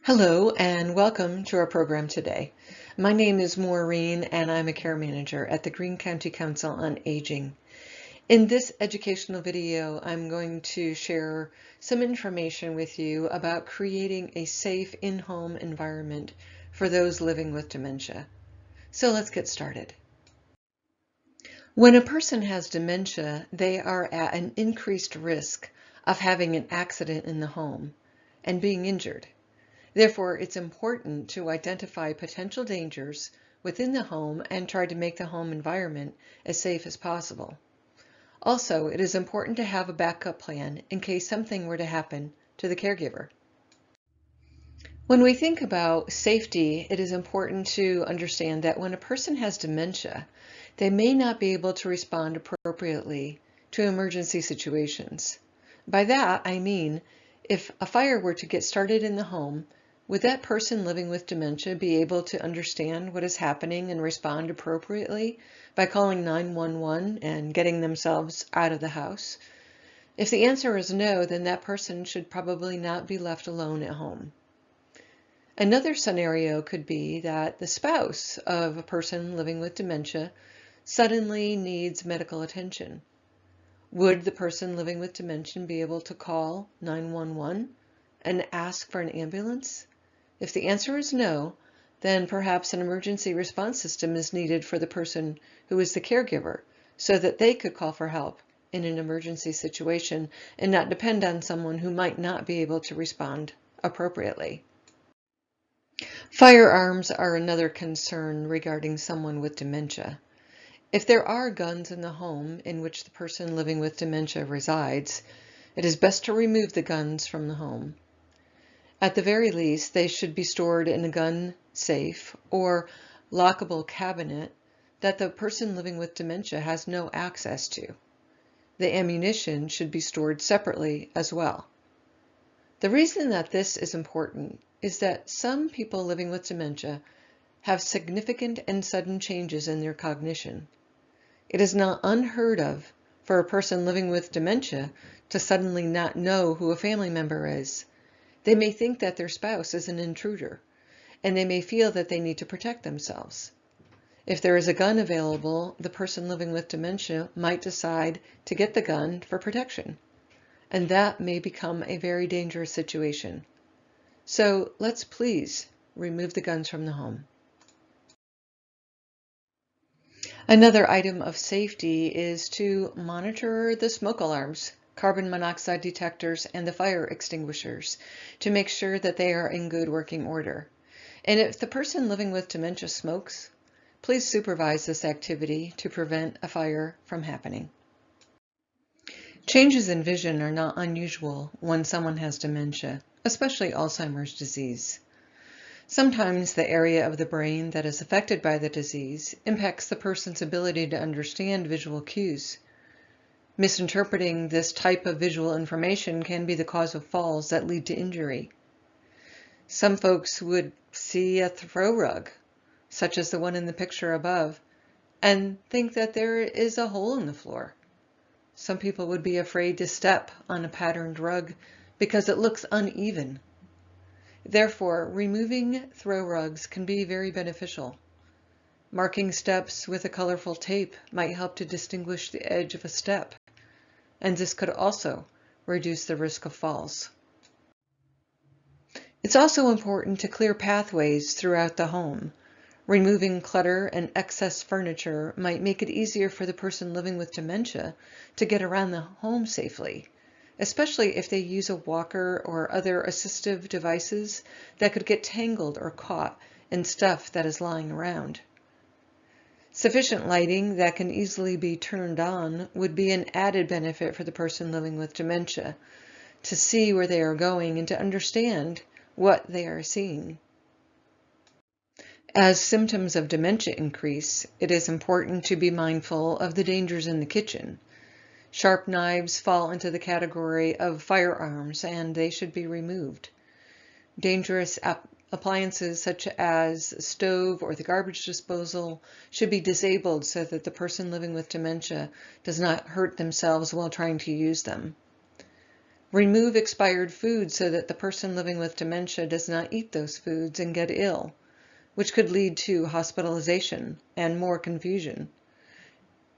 Hello and welcome to our program today. My name is Maureen and I'm a care manager at the Greene County Council on Aging. In this educational video, I'm going to share some information with you about creating a safe in-home environment for those living with dementia. So let's get started. When a person has dementia, they are at an increased risk of having an accident in the home and being injured. Therefore, it's important to identify potential dangers within the home and try to make the home environment as safe as possible. Also, it is important to have a backup plan in case something were to happen to the caregiver. When we think about safety, it is important to understand that when a person has dementia, they may not be able to respond appropriately to emergency situations. By that, I mean, if a fire were to get started in the home, would that person living with dementia be able to understand what is happening and respond appropriately by calling 911 and getting themselves out of the house? If the answer is no, then that person should probably not be left alone at home. Another scenario could be that the spouse of a person living with dementia suddenly needs medical attention. Would the person living with dementia be able to call 911 and ask for an ambulance? If the answer is no, then perhaps an emergency response system is needed for the person who is the caregiver so that they could call for help in an emergency situation and not depend on someone who might not be able to respond appropriately. Firearms are another concern regarding someone with dementia. If there are guns in the home in which the person living with dementia resides, it is best to remove the guns from the home. At the very least, they should be stored in a gun safe or lockable cabinet that the person living with dementia has no access to. The ammunition should be stored separately as well. The reason that this is important is that some people living with dementia have significant and sudden changes in their cognition. It is not unheard of for a person living with dementia to suddenly not know who a family member is. They may think that their spouse is an intruder, and they may feel that they need to protect themselves. If there is a gun available, the person living with dementia might decide to get the gun for protection, and that may become a very dangerous situation. So let's please remove the guns from the home. Another item of safety is to monitor the smoke alarms, carbon monoxide detectors, and the fire extinguishers to make sure that they are in good working order. And if the person living with dementia smokes, please supervise this activity to prevent a fire from happening. Changes in vision are not unusual when someone has dementia, especially Alzheimer's disease. Sometimes the area of the brain that is affected by the disease impacts the person's ability to understand visual cues. Misinterpreting this type of visual information can be the cause of falls that lead to injury. Some folks would see a throw rug, such as the one in the picture above, and think that there is a hole in the floor. Some people would be afraid to step on a patterned rug because it looks uneven. Therefore, removing throw rugs can be very beneficial. Marking steps with a colorful tape might help to distinguish the edge of a step, and this could also reduce the risk of falls. It's also important to clear pathways throughout the home. Removing clutter and excess furniture might make it easier for the person living with dementia to get around the home safely, especially if they use a walker or other assistive devices that could get tangled or caught in stuff that is lying around. Sufficient lighting that can easily be turned on would be an added benefit for the person living with dementia, to see where they are going and to understand what they are seeing. As symptoms of dementia increase, it is important to be mindful of the dangers in the kitchen. Sharp knives fall into the category of firearms and they should be removed. Dangerous appliances such as a stove or the garbage disposal should be disabled so that the person living with dementia does not hurt themselves while trying to use them. Remove expired foods so that the person living with dementia does not eat those foods and get ill, which could lead to hospitalization and more confusion.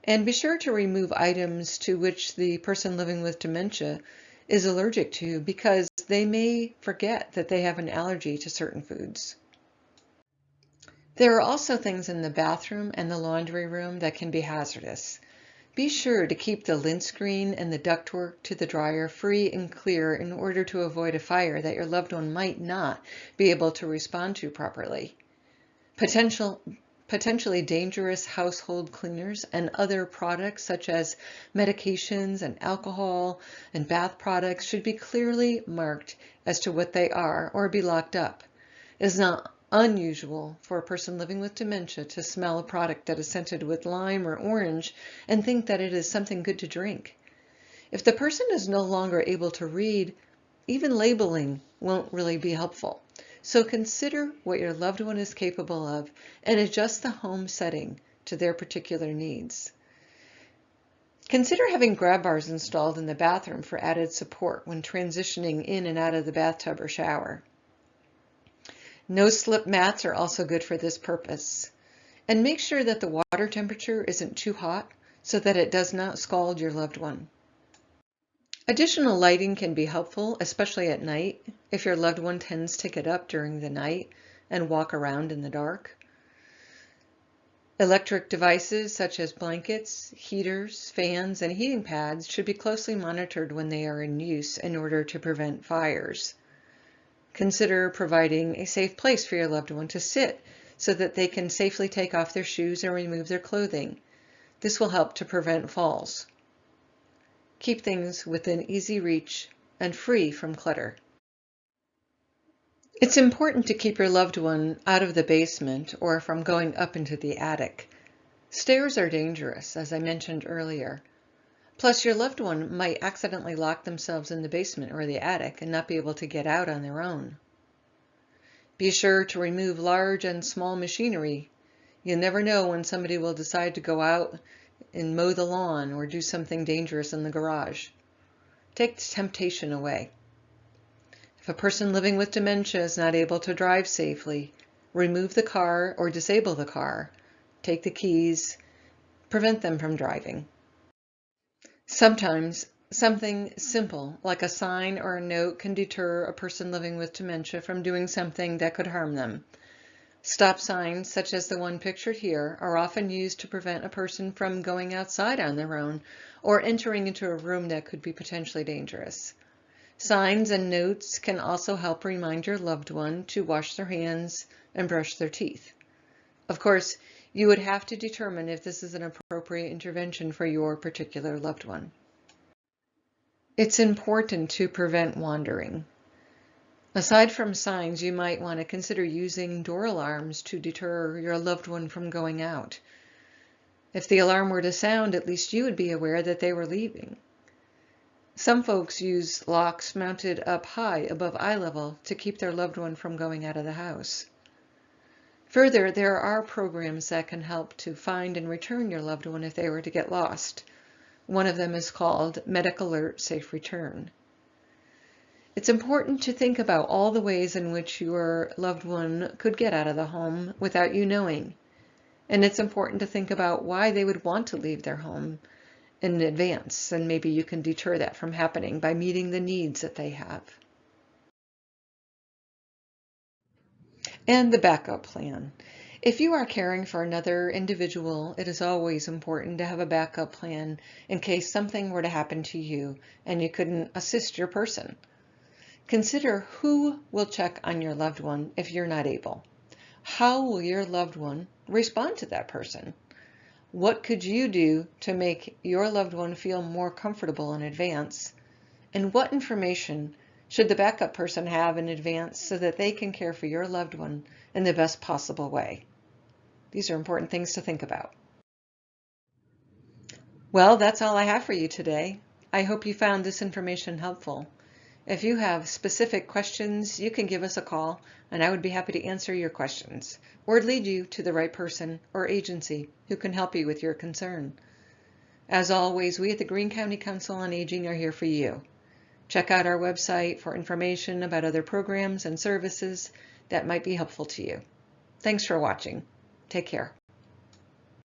And be sure to remove items to which the person living with dementia is allergic to, because they may forget that they have an allergy to certain foods. There are also things in the bathroom and the laundry room that can be hazardous. Be sure to keep the lint screen and the ductwork to the dryer free and clear in order to avoid a fire that your loved one might not be able to respond to properly. Potentially dangerous household cleaners and other products such as medications and alcohol and bath products should be clearly marked as to what they are or be locked up. It is not unusual for a person living with dementia to smell a product that is scented with lime or orange and think that it is something good to drink. If the person is no longer able to read, even labeling won't really be helpful. So consider what your loved one is capable of and adjust the home setting to their particular needs. Consider having grab bars installed in the bathroom for added support when transitioning in and out of the bathtub or shower. No-slip mats are also good for this purpose. And make sure that the water temperature isn't too hot so that it does not scald your loved one. Additional lighting can be helpful, especially at night, if your loved one tends to get up during the night and walk around in the dark. Electric devices such as blankets, heaters, fans, and heating pads should be closely monitored when they are in use in order to prevent fires. Consider providing a safe place for your loved one to sit so that they can safely take off their shoes and remove their clothing. This will help to prevent falls. Keep things within easy reach and free from clutter. It's important to keep your loved one out of the basement or from going up into the attic. Stairs are dangerous, as I mentioned earlier. Plus, your loved one might accidentally lock themselves in the basement or the attic and not be able to get out on their own. Be sure to remove large and small machinery. You never know when somebody will decide to go out and mow the lawn or do something dangerous in the garage. Take the temptation away. If a person living with dementia is not able to drive safely, remove the car or disable the car. Take the keys. Prevent them from driving. Sometimes something simple like a sign or a note can deter a person living with dementia from doing something that could harm them. Stop signs, such as the one pictured here, are often used to prevent a person from going outside on their own or entering into a room that could be potentially dangerous. Signs and notes can also help remind your loved one to wash their hands and brush their teeth. Of course, you would have to determine if this is an appropriate intervention for your particular loved one. It's important to prevent wandering. Aside from signs, you might want to consider using door alarms to deter your loved one from going out. If the alarm were to sound, at least you would be aware that they were leaving. Some folks use locks mounted up high above eye level to keep their loved one from going out of the house. Further, there are programs that can help to find and return your loved one if they were to get lost. One of them is called Medic Alert Safe Return. It's important to think about all the ways in which your loved one could get out of the home without you knowing. And it's important to think about why they would want to leave their home in advance, and maybe you can deter that from happening by meeting the needs that they have. And the backup plan. If you are caring for another individual, it is always important to have a backup plan in case something were to happen to you and you couldn't assist your person. Consider who will check on your loved one if you're not able. How will your loved one respond to that person? What could you do to make your loved one feel more comfortable in advance? And what information should the backup person have in advance so that they can care for your loved one in the best possible way? These are important things to think about. Well, that's all I have for you today. I hope you found this information helpful. If you have specific questions, you can give us a call, and I would be happy to answer your questions or lead you to the right person or agency who can help you with your concern. As always, we at the Greene County Council on Aging are here for you. Check out our website for information about other programs and services that might be helpful to you. Thanks for watching. Take care.